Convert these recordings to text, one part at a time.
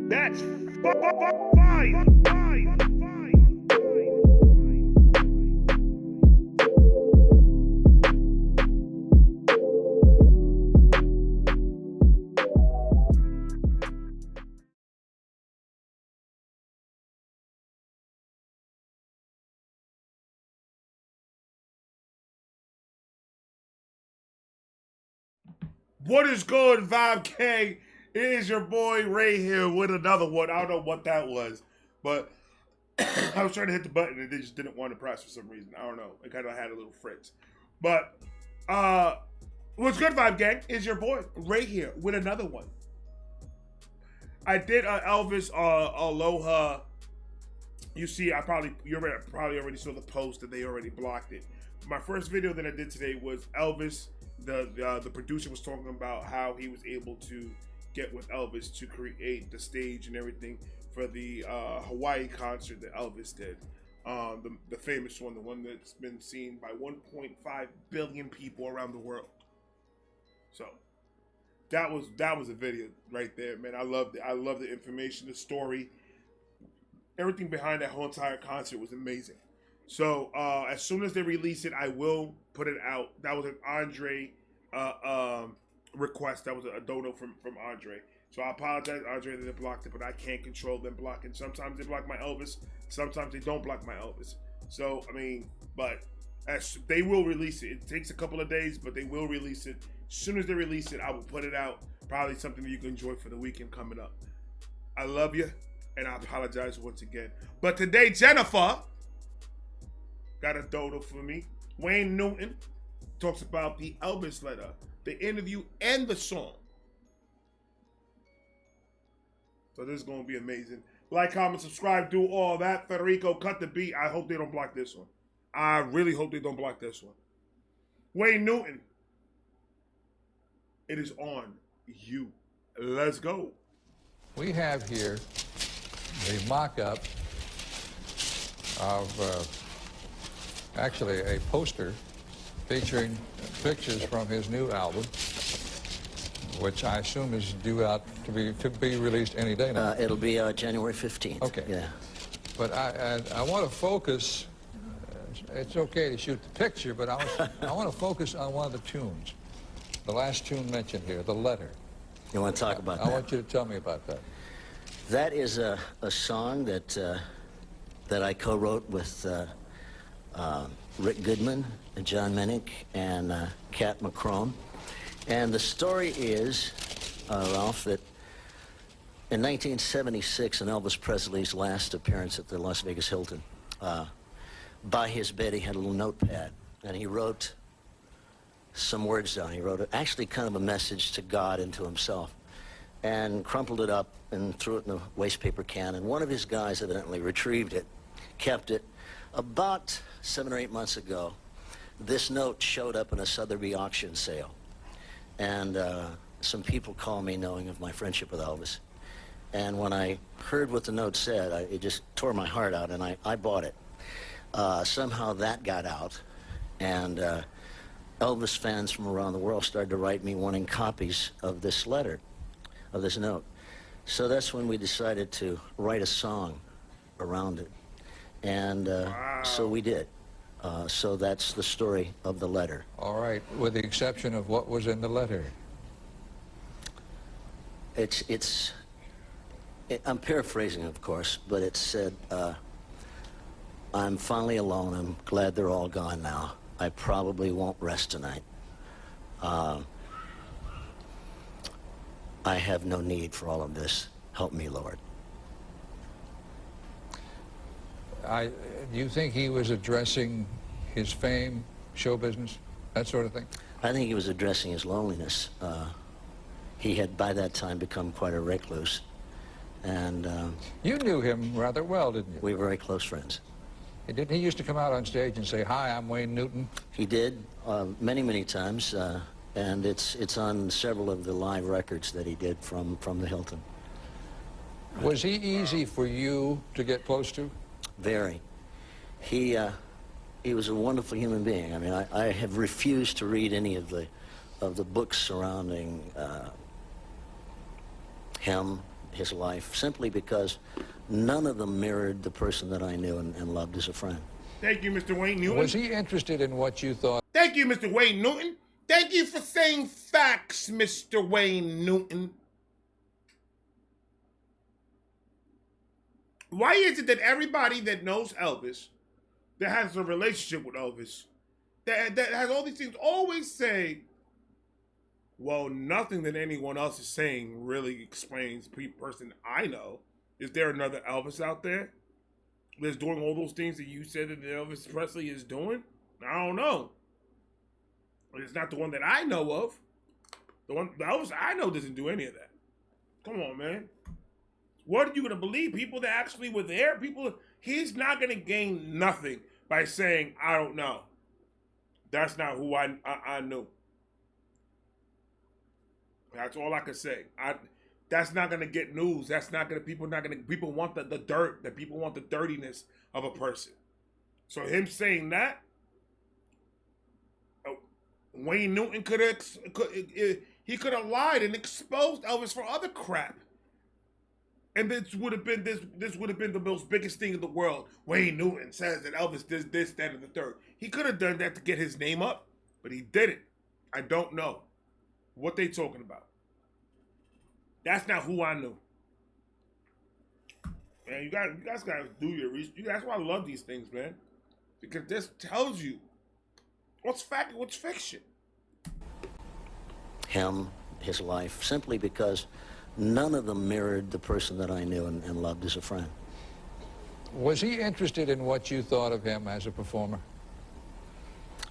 That's fire. What is good, Vibe Gang? It is your boy Ray here with another one. I don't know what that was, but I was trying to hit the button and they just didn't want to press for some reason. I don't know. It kind of had a little fritz. But what's good, Vibe Gang? Is your boy Ray here with another one. I did Elvis Aloha. You see, you probably already saw the post that they already blocked it. My first video that I did today was Elvis. The producer was talking about how he was able to get with Elvis to create the stage and everything for the Hawaii concert that Elvis did. The famous one, the one that's been seen by 1.5 billion people around the world. So that was a video right there, man. I loved it. I love the information, the story, everything behind that whole entire concert was amazing. So as soon as they release it, I will put it out. That was an Andre request. That was a dono from Andre. So I apologize, Andre, that they blocked it, but I can't control them blocking. Sometimes they block my Elvis. Sometimes they don't block my Elvis. So, I mean, but as they will release it. It takes a couple of days, but they will release it. As soon as they release it, I will put it out. Probably something that you can enjoy for the weekend coming up. I love you, and I apologize once again. But today, Jennifer got a dodo for me. Wayne Newton talks about the Elvis letter, the interview, and the song. So this is going to be amazing. Like, comment, subscribe, do all that. Federico, cut the beat. I hope they don't block this one. I really hope they don't block this one. Wayne Newton, it is on you. Let's go. We have here the mock-up of actually a poster featuring pictures from his new album, which I assume is due out to be released any day now. It'll be January 15th. Okay. Yeah. But I want to focus. It's okay to shoot the picture, but I want to focus on one of the tunes, the last tune mentioned here, the letter. You want to talk about that? I want you to tell me about that. That is a song that I co-wrote with Rick Goodman, and John Minnick, and Kat McCrone. And the story is, Ralph, that in 1976, in Elvis Presley's last appearance at the Las Vegas Hilton, by his bed he had a little notepad, and he wrote some words down. He wrote actually kind of a message to God and to himself, and crumpled it up and threw it in a waste paper can. And one of his guys evidently retrieved it, kept it. About 7 or 8 months ago, this note showed up in a Sotheby auction sale. And some people called me knowing of my friendship with Elvis. And when I heard what the note said, it just tore my heart out, and I bought it. Somehow that got out, and Elvis fans from around the world started to write me wanting copies of this letter, of this note. So that's when we decided to write a song around it. And so we did. So that's the story of the letter. All right, with the exception of what was in the letter. I'm paraphrasing, of course, but it said, I'm finally alone. I'm glad they're all gone now. I probably won't rest tonight. I have no need for all of this. Help me, Lord. Do you think he was addressing his fame, show business, that sort of thing? I think he was addressing his loneliness. He had, by that time, become quite a recluse. And you knew him rather well, didn't you? we were very close friends. He used to come out on stage and say, "Hi, I'm Wayne Newton." He did, many, many times, and it's on several of the live records that he did from the Hilton. Was he easy for you to get close to? Very. He was a wonderful human being. I mean, I have refused to read any of the of the books surrounding him, his life, simply because none of them mirrored the person that I knew and loved as a friend. Thank you, Mr. Wayne Newton. Was he interested in what you thought? Thank you, Mr. Wayne Newton. Thank you for saying facts, Mr. Wayne Newton. Why is it that everybody that knows Elvis, that has a relationship with Elvis, that has all these things, always say, well, nothing that anyone else is saying really explains the person I know. Is there another Elvis out there that's doing all those things that you said that Elvis Presley is doing? I don't know. It's not the one that I know of. The Elvis I know doesn't do any of that. Come on, man. What are you going to believe? People that actually were there? He's not going to gain nothing by saying, I don't know. That's not who I knew. That's all I can say. That's not going to get news. That's not going to, people want the dirt, that people want the dirtiness of a person. So him saying that, Wayne Newton could have lied and exposed Elvis for other crap. And this would have been the most biggest thing in the world. Wayne Newton says that Elvis does this, that, and the third. He could have done that to get his name up, but he didn't. I don't know what they talking about. That's not who I knew. Man, you guys gotta do your research. That's why I love these things, man. Because this tells you what's fact and what's fiction. Him, his life, simply because none of them mirrored the person that I knew and loved as a friend. Was he interested in what you thought of him as a performer?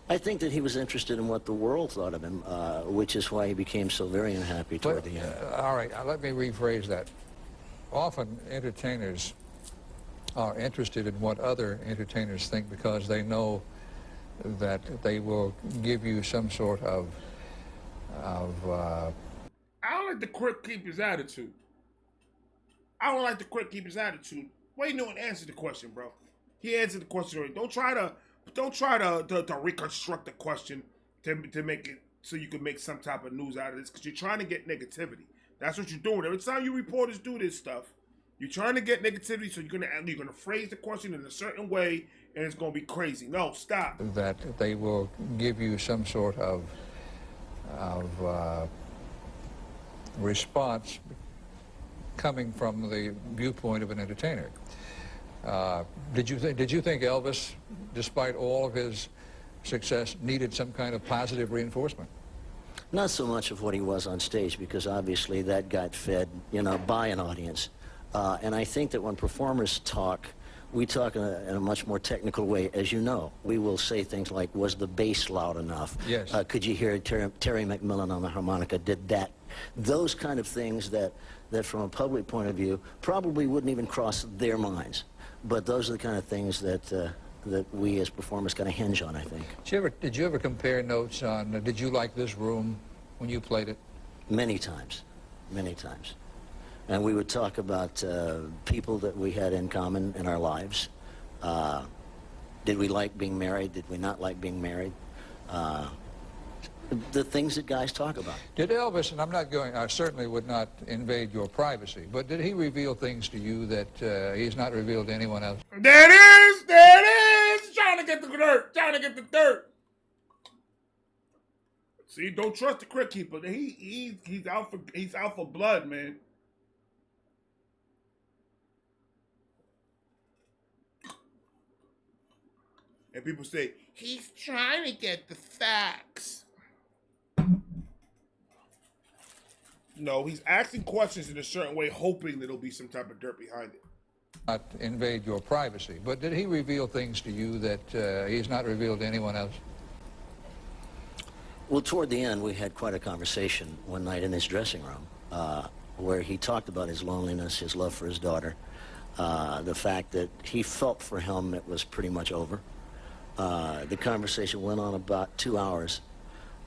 I think that he was interested in what the world thought of him, which is why he became so very unhappy toward the end. All right, let me rephrase that. Often entertainers are interested in what other entertainers think because they know that they will give you some sort of I don't like the Quick Keeper's attitude. Wayne Newton answered the question, bro. He answered the question already. Don't try to reconstruct the question to make it so you can make some type of news out of this, because you're trying to get negativity. That's what you're doing. Every time you reporters do this stuff, you're trying to get negativity, so you're gonna phrase the question in a certain way, and it's gonna be crazy. No, stop. That they will give you some sort of response coming from the viewpoint of an entertainer. Did you think Elvis, despite all of his success, needed some kind of positive reinforcement? Not so much of what he was on stage, because obviously that got fed, by an audience. And I think that when performers talk, we talk in a much more technical way, as you know. We will say things like, was the bass loud enough? Yes. Could you hear Terry McMillan on the harmonica? Did that? Those kind of things that from a public point of view probably wouldn't even cross their minds. But those are the kind of things that we as performers kind of hinge on, I think. Did you ever compare notes on, did you like this room when you played it? Many times. And we would talk about people that we had in common in our lives. Did we like being married? Did we not like being married? The things that guys talk about. Did Elvis, and I certainly would not invade your privacy, but did he reveal things to you that he's not revealed to anyone else? There it is! Trying to get the dirt. See, don't trust the Crypt Keeper. He's out for blood, man. And people say, he's trying to get the facts. No, he's asking questions in a certain way, hoping that there'll be some type of dirt behind it. Not invade your privacy, but did he reveal things to you that he's not revealed to anyone else? Well, toward the end, we had quite a conversation one night in his dressing room, where he talked about his loneliness, his love for his daughter, the fact that he felt for him it was pretty much over. The conversation went on about 2 hours,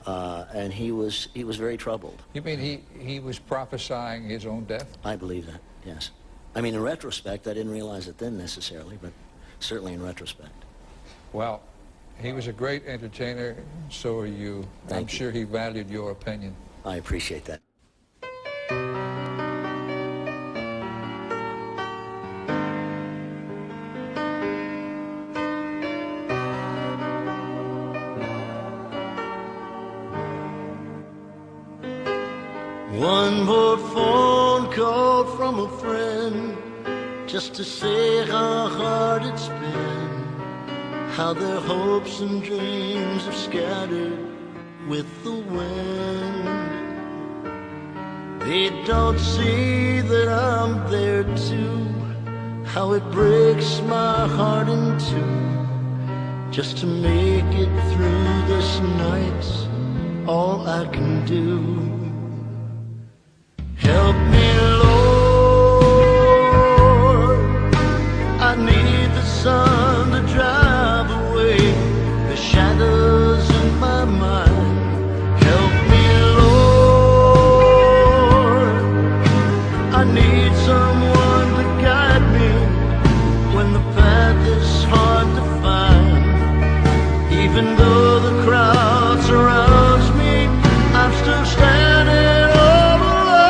and he was very troubled. You mean he was prophesying his own death? I believe that, yes. I mean, in retrospect, I didn't realize it then necessarily, but certainly in retrospect. Well, He was a great entertainer, so are you. I'm sure he valued your opinion. I appreciate that. One more phone call from a friend, just to say how hard it's been, how their hopes and dreams have scattered with the wind. They don't see that I'm there too, how it breaks my heart in two, just to make it through this night's all I can do. Help me, Lord, I need the sun to drive away the shadows in my mind. Help me, Lord, I need someone to guide me when the path is hard to find. Even though the crowd surrounds me, I'm still standing all alone.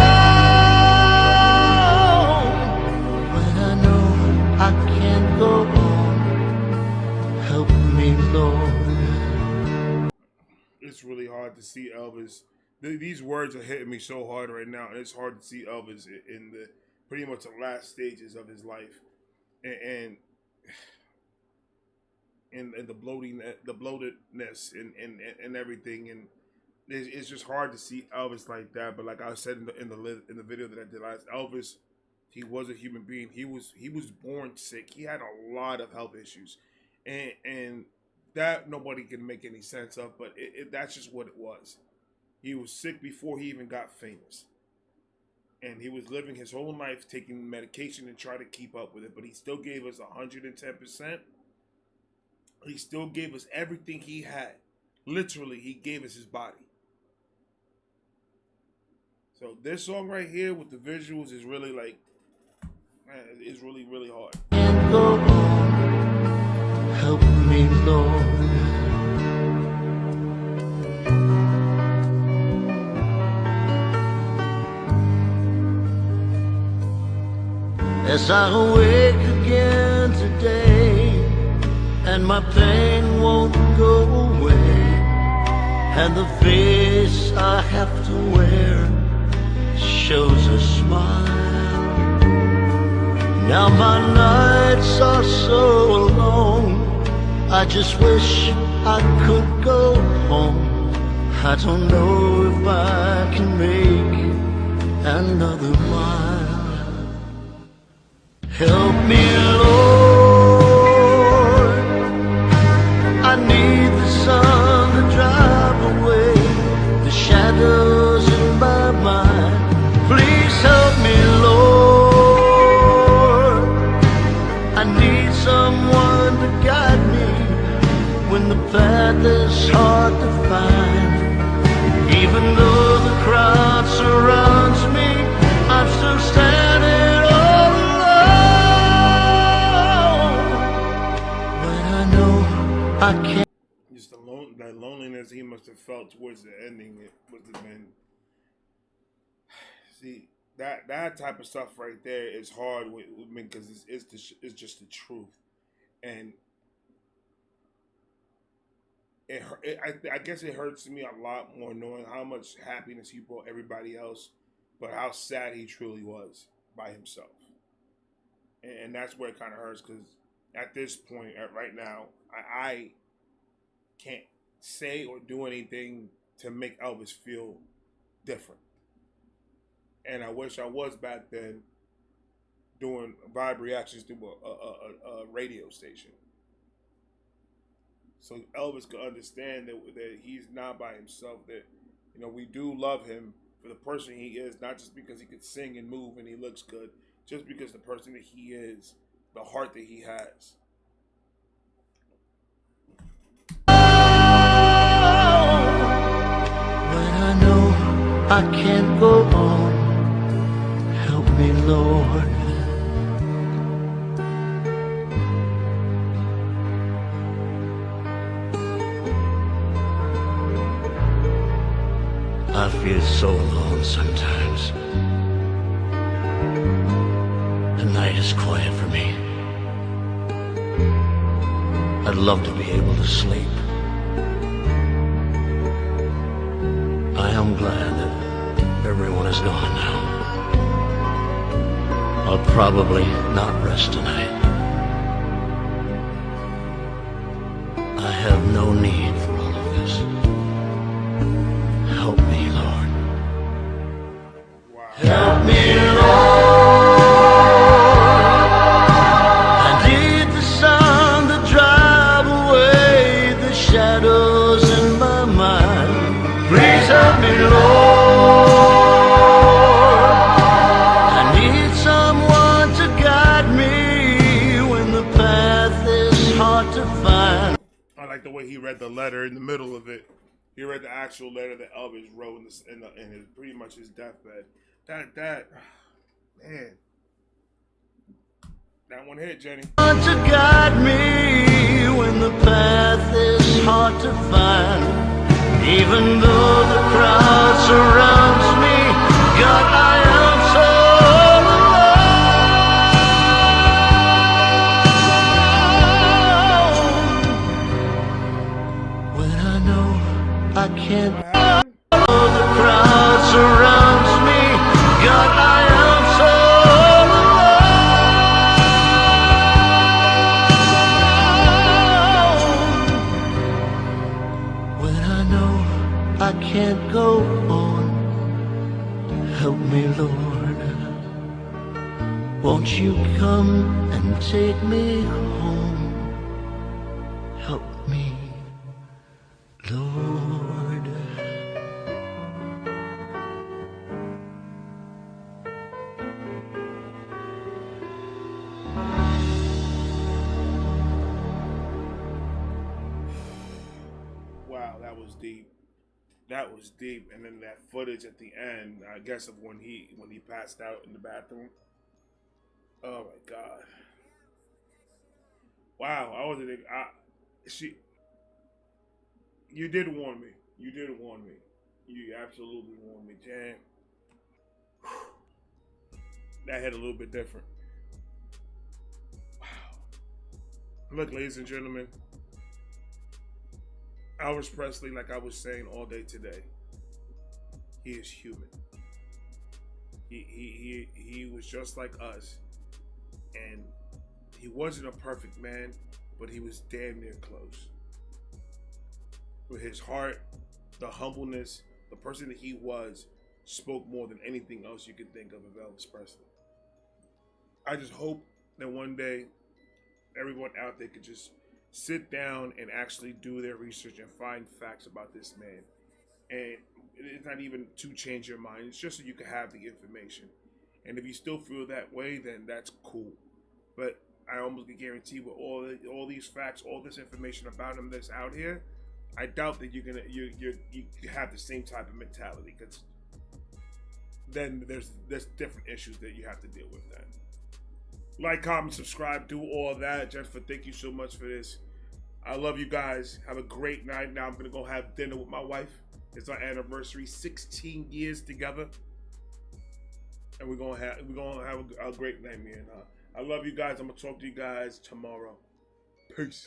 When I know I can't go on, help me, Lord. It's really hard to see Elvis. These words are hitting me so hard right now, and it's hard to see Elvis in the pretty much the last stages of his life, and the bloatedness and everything, and it's just hard to see Elvis like that. But like I said in the video that I did last, Elvis, he was a human being. He was born sick. He had a lot of health issues, and that nobody can make any sense of. But that's just what it was. He was sick before he even got famous, and he was living his whole life taking medication and trying to keep up with it. But he still gave us 110%. He still gave us everything he had. Literally, he gave us his body. So this song right here with the visuals is really like, man, it's really, really hard. Can't go on, help me, Lord. As I awake again today, and my pain won't go away, and the face I have to wear shows a smile. Now my nights are so alone, I just wish I could go home. I don't know if I can make another mile. Help me, Lord, I need the sun to drive away the shadows in my mind. Please help me, Lord, I need someone to guide me when the path is hard to find. Even though the crowd surrounds me, I'm still standing all alone. When I know I can't. Just that loneliness he must have felt towards the ending. It must have been. See, that type of stuff right there is hard with me because it's just the truth, and I guess it hurts me a lot more knowing how much happiness he brought everybody else, but how sad he truly was by himself, and that's where it kind of hurts because at this point, right now, I can't say or do anything to make Elvis feel different. And I wish I was back then doing vibe reactions to a radio station. So Elvis could understand that he's not by himself, that, you know, we do love him for the person he is, not just because he could sing and move and he looks good, just because the person that he is, the heart that he has. When I know I can't go on, help me, Lord. I feel so alone sometimes. The night is quiet for me. I'd love to be able to sleep. I am glad that everyone is gone now. I'll probably not rest tonight. I have no need for all of this. Help me, Lord. Wow. Help me, Lord. I need the sun to drive away the shadows in my mind. Please help me, Lord. I need someone to guide me when the path is hard to find. I like the way he read the letter in the middle of it. He read the actual letter that Elvis wrote in his pretty much his deathbed. Man, that one hit, Jenny. To guide me when the path is hard to find. Even though the crowd surrounds me, God, I am so alone. When I know I can't. What happened? The crowd surrounds me, God, I am so alone. When I know I can't go on, help me, Lord. Won't you come and take me home? Help me, Lord. Wow, that was deep. That was deep. And then that footage at the end, I guess of when he passed out in the bathroom. Oh my God. Wow, I wasn't. You did warn me. You did warn me. You absolutely warned me, Jan. That hit a little bit different. Wow. Look, ladies and gentlemen, Elvis Presley, like I was saying all day today, he is human. He was just like us, and he wasn't a perfect man, but he was damn near close. With his heart, the humbleness, the person that he was, spoke more than anything else you could think of Elvis Presley. I just hope that one day everyone out there could just sit down and actually do their research and find facts about this man. And it's not even to change your mind. It's just so you can have the information. And if you still feel that way, then that's cool. But I almost can guarantee with all these facts, all this information about him that's out here, I doubt that you have the same type of mentality, because then there's different issues that you have to deal with. Then like, comment, subscribe, do all that. Jennifer, thank you so much for this. I love you guys. Have a great night. Now I'm gonna go have dinner with my wife. It's our anniversary, 16 years together, and we're gonna have a great night, me and her. I love you guys. I'm gonna talk to you guys tomorrow. Peace.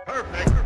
Perfect.